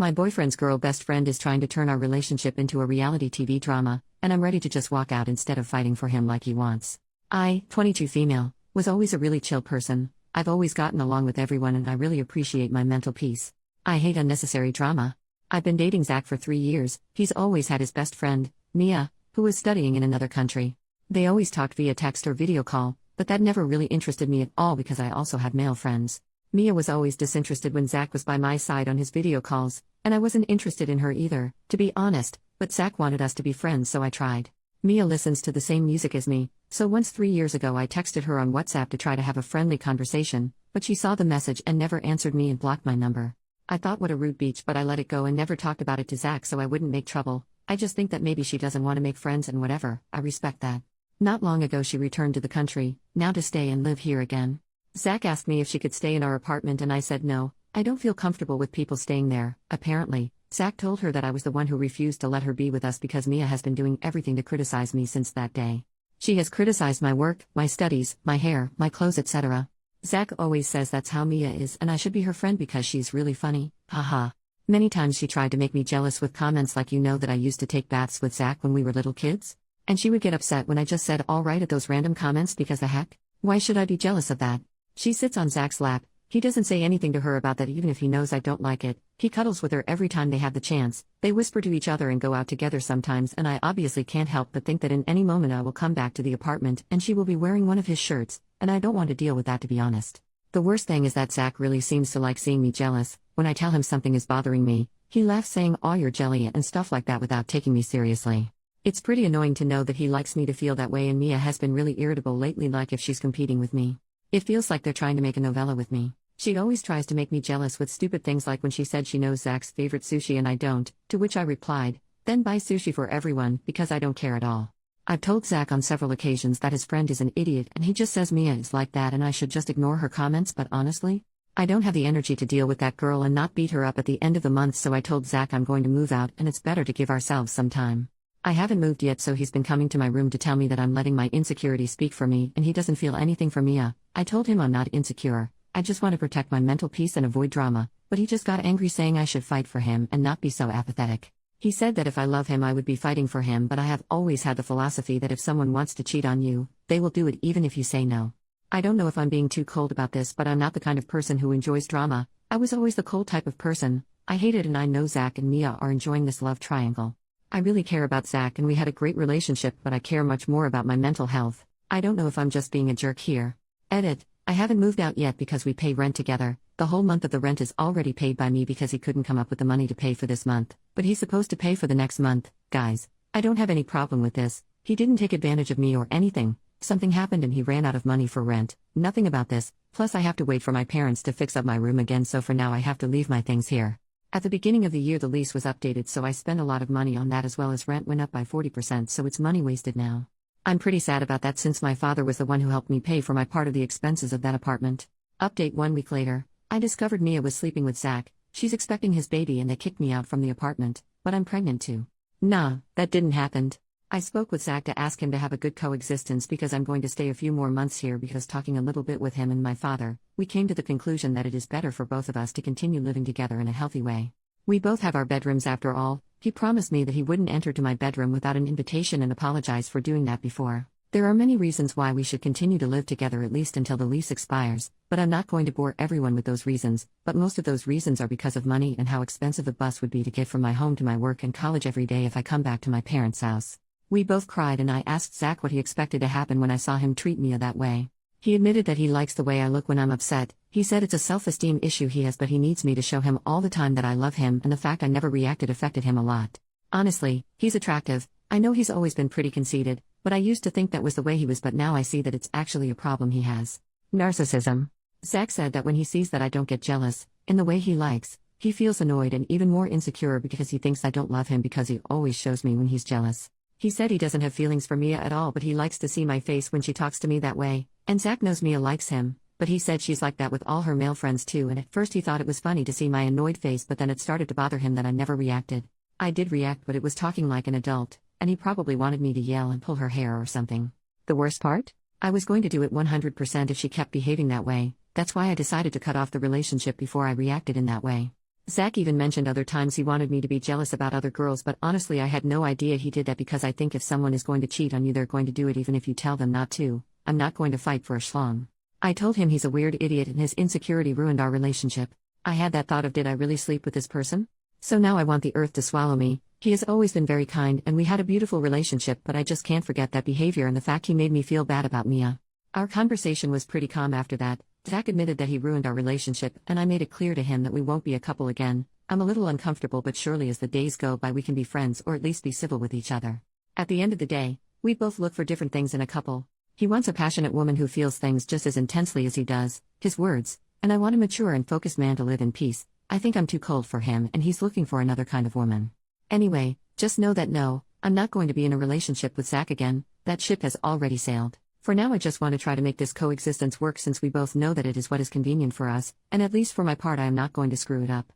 My boyfriend's girl best friend is trying to turn our relationship into a reality TV drama, and I'm ready to just walk out instead of fighting for him like he wants. I, 22 female, was always a really chill person. I've always gotten along with everyone and I really appreciate my mental peace. I hate unnecessary drama. I've been dating Zach for 3 years. He's always had his best friend, Mia, who was studying in another country. They always talked via text or video call, but that never really interested me at all because I also have male friends. Mia was always disinterested when Zach was by my side on his video calls, and I wasn't interested in her either, to be honest, but Zach wanted us to be friends so I tried. Mia listens to the same music as me, so once 3 years ago I texted her on WhatsApp to try to have a friendly conversation, but she saw the message and never answered me and blocked my number. I thought what a rude beach, but I let it go and never talked about it to Zach so I wouldn't make trouble. I just think that maybe she doesn't want to make friends and whatever, I respect that. Not long ago she returned to the country, now to stay and live here again. Zach asked me if she could stay in our apartment and I said no, I don't feel comfortable with people staying there. Apparently, Zach told her that I was the one who refused to let her be with us because Mia has been doing everything to criticize me since that day. She has criticized my work, my studies, my hair, my clothes, etc. Zach always says that's how Mia is and I should be her friend because she's really funny, haha. Many times she tried to make me jealous with comments like, you know that I used to take baths with Zach when we were little kids? And she would get upset when I just said alright at those random comments because the heck? Why should I be jealous of that? She sits on Zach's lap. He doesn't say anything to her about that even if he knows I don't like it. He cuddles with her every time they have the chance. They whisper to each other and go out together sometimes and I obviously can't help but think that in any moment I will come back to the apartment and she will be wearing one of his shirts, and I don't want to deal with that to be honest. The worst thing is that Zach really seems to like seeing me jealous. When I tell him something is bothering me, he laughs saying "aw you're jelly" and stuff like that without taking me seriously. It's pretty annoying to know that he likes me to feel that way and Mia has been really irritable lately like if she's competing with me. It feels like they're trying to make a novella with me. She always tries to make me jealous with stupid things like when she said she knows Zach's favorite sushi and I don't, to which I replied, then buy sushi for everyone because I don't care at all. I've told Zach on several occasions that his friend is an idiot and he just says Mia is like that and I should just ignore her comments, but honestly, I don't have the energy to deal with that girl and not beat her up at the end of the month, so I told Zach I'm going to move out and it's better to give ourselves some time. I haven't moved yet, so he's been coming to my room to tell me that I'm letting my insecurity speak for me and he doesn't feel anything for Mia. I told him I'm not insecure, I just want to protect my mental peace and avoid drama, but he just got angry saying I should fight for him and not be so apathetic. He said that if I love him I would be fighting for him, but I have always had the philosophy that if someone wants to cheat on you, they will do it even if you say no. I don't know if I'm being too cold about this, but I'm not the kind of person who enjoys drama. I was always the cold type of person. I hate it and I know Zach and Mia are enjoying this love triangle. I really care about Zach and we had a great relationship, but I care much more about my mental health. I don't know if I'm just being a jerk here. Edit. I haven't moved out yet because we pay rent together. The whole month of the rent is already paid by me because he couldn't come up with the money to pay for this month, but he's supposed to pay for the next month. Guys, I don't have any problem with this. He didn't take advantage of me or anything. Something happened and he ran out of money for rent. Nothing about this. Plus I have to wait for my parents to fix up my room again, so for now I have to leave my things here. At the beginning of the year the lease was updated, so I spent a lot of money on that as well as rent went up by 40%, so it's money wasted now. I'm pretty sad about that since my father was the one who helped me pay for my part of the expenses of that apartment. Update 1 week later. I discovered Mia was sleeping with Zach. She's expecting his baby and they kicked me out from the apartment, but I'm pregnant too. Nah, that didn't happen. I spoke with Zach to ask him to have a good coexistence because I'm going to stay a few more months here, because talking a little bit with him and my father, we came to the conclusion that it is better for both of us to continue living together in a healthy way. We both have our bedrooms after all. He promised me that he wouldn't enter to my bedroom without an invitation and apologized for doing that before. There are many reasons why we should continue to live together at least until the lease expires, but I'm not going to bore everyone with those reasons, but most of those reasons are because of money and how expensive the bus would be to get from my home to my work and college every day if I come back to my parents' house. We both cried and I asked Zach what he expected to happen when I saw him treat Mia that way. He admitted that he likes the way I look when I'm upset. He said it's a self-esteem issue he has, but he needs me to show him all the time that I love him, and the fact I never reacted affected him a lot. Honestly, he's attractive. I know he's always been pretty conceited, but I used to think that was the way he was, but now I see that it's actually a problem he has. Narcissism. Zach said that when he sees that I don't get jealous, in the way he likes, he feels annoyed and even more insecure because he thinks I don't love him because he always shows me when he's jealous. He said he doesn't have feelings for Mia at all, but he likes to see my face when she talks to me that way, and Zach knows Mia likes him, but he said she's like that with all her male friends too, and at first he thought it was funny to see my annoyed face, but then it started to bother him that I never reacted. I did react, but it was talking like an adult, and he probably wanted me to yell and pull her hair or something. The worst part? I was going to do it 100% if she kept behaving that way. That's why I decided to cut off the relationship before I reacted in that way. Zach even mentioned other times he wanted me to be jealous about other girls, but honestly, I had no idea he did that because I think if someone is going to cheat on you, they're going to do it even if you tell them not to. I'm not going to fight for a schlong. I told him he's a weird idiot and his insecurity ruined our relationship. I had that thought of, did I really sleep with this person? So now I want the earth to swallow me. He has always been very kind and we had a beautiful relationship, but I just can't forget that behavior and the fact he made me feel bad about Mia. Our conversation was pretty calm after that. Zach admitted that he ruined our relationship, and I made it clear to him that we won't be a couple again. I'm a little uncomfortable, but surely as the days go by we can be friends or at least be civil with each other. At the end of the day, we both look for different things in a couple. He wants a passionate woman who feels things just as intensely as he does, his words, and I want a mature and focused man to live in peace. I think I'm too cold for him and he's looking for another kind of woman. Anyway, just know that no, I'm not going to be in a relationship with Zach again. That ship has already sailed. For now I just want to try to make this coexistence work since we both know that it is what is convenient for us, and at least for my part I am not going to screw it up.